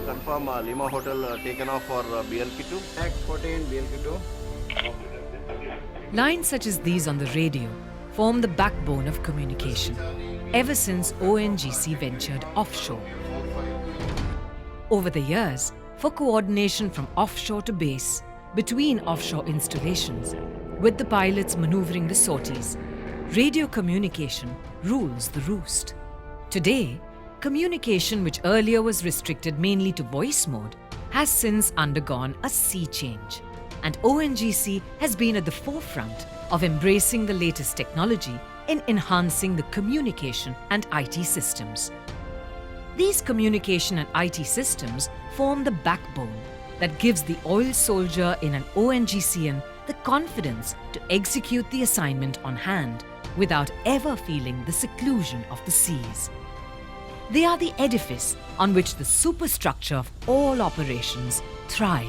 confirm Lima Hotel taken off for BLP2? Act 14 BLP2. Lines such as these on the radio form the backbone of communication ever since ONGC ventured offshore. Over the years, for coordination from offshore to base, between offshore installations, with the pilots maneuvering the sorties, radio communication rules the roost. Today, communication, which earlier was restricted mainly to voice mode, has since undergone a sea change, and ONGC has been at the forefront of embracing the latest technology in enhancing the communication and IT systems. These communication and IT systems form the backbone that gives the oil soldier in an ONGCian the confidence to execute the assignment on hand without ever feeling the seclusion of the seas. They are the edifice on which the superstructure of all operations thrive.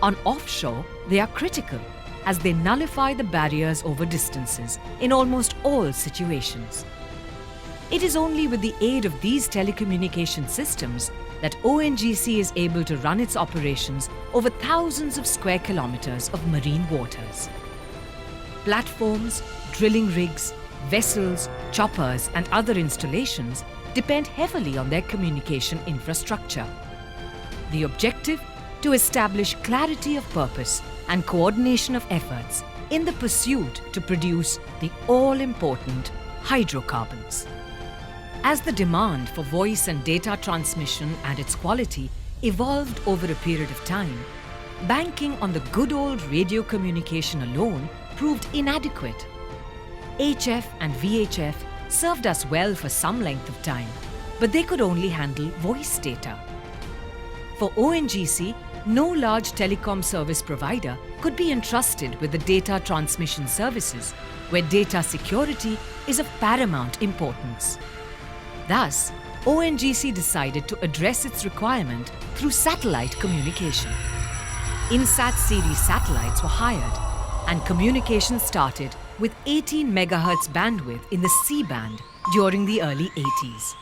On offshore, they are critical as they nullify the barriers over distances in almost all situations. It is only with the aid of these telecommunication systems that ONGC is able to run its operations over thousands of square kilometers of marine waters. Platforms, drilling rigs, vessels, choppers, and other installations depend heavily on their communication infrastructure. The objective: to establish clarity of purpose and coordination of efforts in the pursuit to produce the all-important hydrocarbons. As the demand for voice and data transmission and its quality evolved over a period of time, banking on the good old radio communication alone proved inadequate. HF and VHF served us well for some length of time, but they could only handle voice data. For ONGC, no large telecom service provider could be entrusted with the data transmission services, where data security is of paramount importance. Thus, ONGC decided to address its requirement through satellite communication. INSAT series satellites were hired, and communication started with 18 MHz bandwidth in the C-band during the early 80s.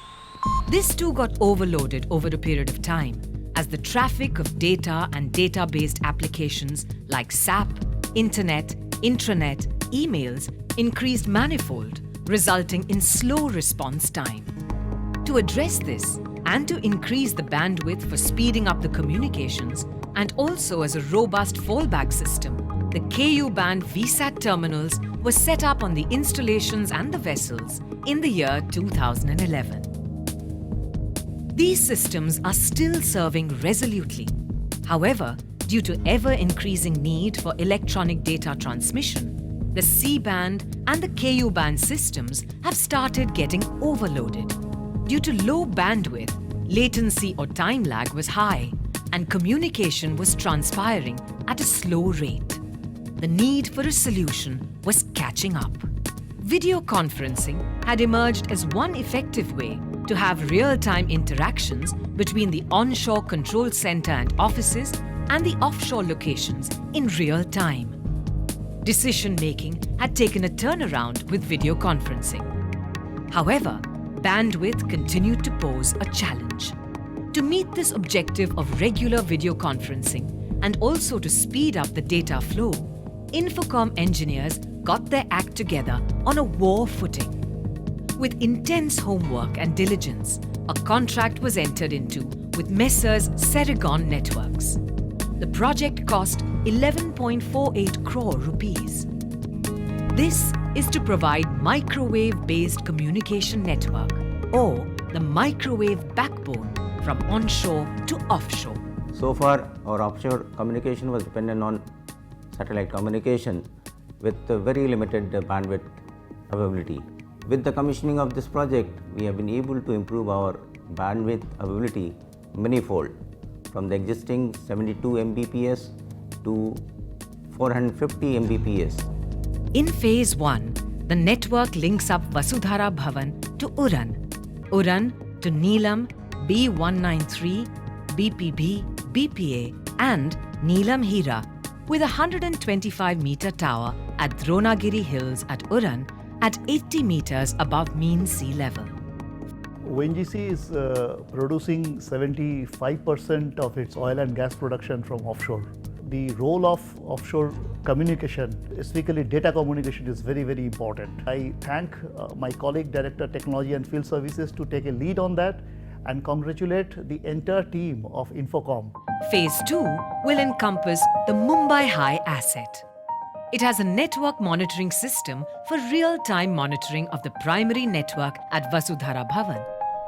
This too got overloaded over a period of time as the traffic of data and data-based applications like SAP, Internet, Intranet, emails increased manifold, resulting in slow response time. To address this and to increase the bandwidth for speeding up the communications, and also as a robust fallback system, the Ku-band VSAT terminals were set up on the installations and the vessels in the year 2011. These systems are still serving resolutely. However, due to ever-increasing need for electronic data transmission, the C-band and the Ku-band systems have started getting overloaded. Due to low bandwidth, latency or time lag was high, and communication was transpiring at a slow rate. The need for a solution was catching up. Video conferencing had emerged as one effective way to have real-time interactions between the onshore control center and offices and the offshore locations in real time. Decision-making had taken a turnaround with video conferencing. However, bandwidth continued to pose a challenge. To meet this objective of regular video conferencing and also to speed up the data flow, Infocom engineers got their act together on a war footing. With intense homework and diligence, a contract was entered into with Messrs. Ceragon Networks. The project cost 11.48 crore rupees. This is to provide microwave-based communication network, or the microwave backbone from onshore to offshore. So far, our offshore communication was dependent on satellite communication with very limited bandwidth availability. With the commissioning of this project, we have been able to improve our bandwidth availability manifold from the existing 72 Mbps to 450 Mbps. In Phase 1, the network links up Vasudhara Bhavan to Uran, Uran to Neelam, B193, BPB, BPA and Neelam Hira with a 125-meter tower at Dronagiri Hills at Uran at 80 meters above mean sea level. ONGC is producing 75% of its oil and gas production from offshore. The role of offshore communication, specifically data communication, is very, very important. I thank my colleague, Director Technology and Field Services, to take a lead on that and congratulate the entire team of Infocom. Phase 2 will encompass the Mumbai High asset. It has a network monitoring system for real-time monitoring of the primary network at Vasudhara Bhavan,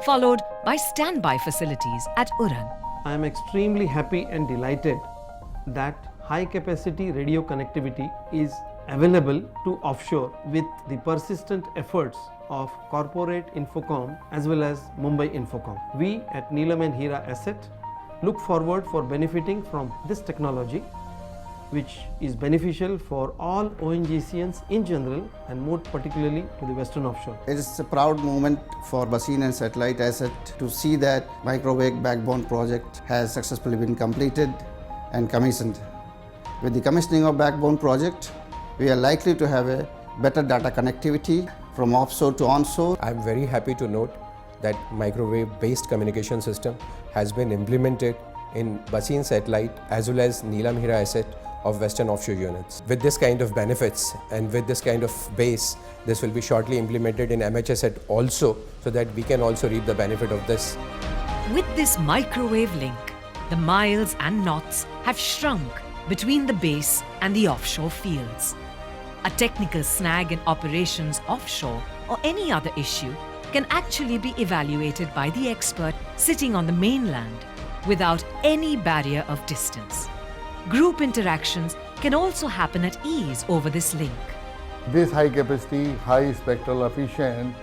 followed by standby facilities at Uran. I am extremely happy and delighted that high-capacity radio connectivity is available to offshore with the persistent efforts of corporate Infocom as well as Mumbai Infocom. We at Neelam and Hira Asset look forward for benefiting from this technology, which is beneficial for all ONGCians in general and more particularly to the Western Offshore. It is a proud moment for Basin and Satellite Asset to see that microwave backbone project has successfully been completed and commissioned. With the commissioning of backbone project, we are likely to have a better data connectivity from offshore to onshore. I am very happy to note that microwave-based communication system has been implemented in Basin Satellite as well as Neelam Hira Asset of Western Offshore units. With this kind of benefits and with this kind of base, this will be shortly implemented in MHSat also, so that we can also reap the benefit of this. With this microwave link, the miles and knots have shrunk between the base and the offshore fields. A technical snag in operations offshore or any other issue can actually be evaluated by the expert sitting on the mainland without any barrier of distance. Group interactions can also happen at ease over this link. This high capacity, high spectral efficient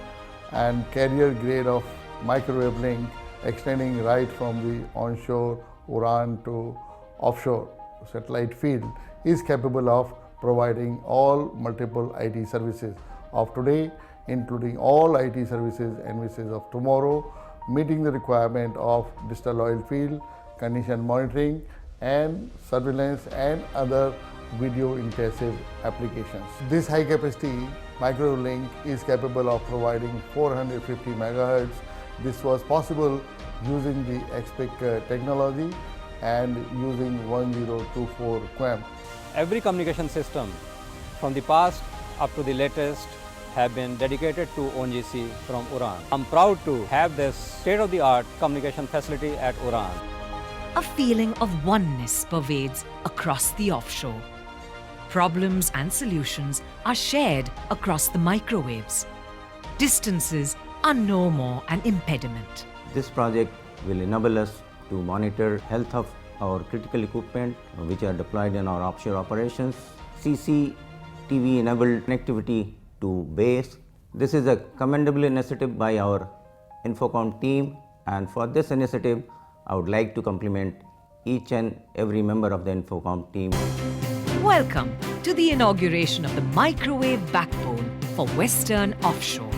and carrier grade of microwave link extending right from the onshore Uran to offshore satellite field is capable of providing all multiple IT services of today, including all IT services and services of tomorrow, meeting the requirement of distal oil field, condition monitoring and surveillance and other video intensive applications. This high capacity microwave link is capable of providing 450 MHz. This was possible using the XPIC technology and using 1024 QAM. Every communication system from the past up to the latest have been dedicated to ONGC from Uran. I'm proud to have this state-of-the-art communication facility at Uran. A feeling of oneness pervades across the offshore. Problems and solutions are shared across the microwaves. Distances are no more an impediment. This project will enable us to monitor health of our critical equipment which are deployed in our offshore operations, CCTV enabled connectivity to base. This is a commendable initiative by our Infocom team, and for this initiative I would like to compliment each and every member of the Infocom team. Welcome to the inauguration of the microwave backbone for Western Offshore.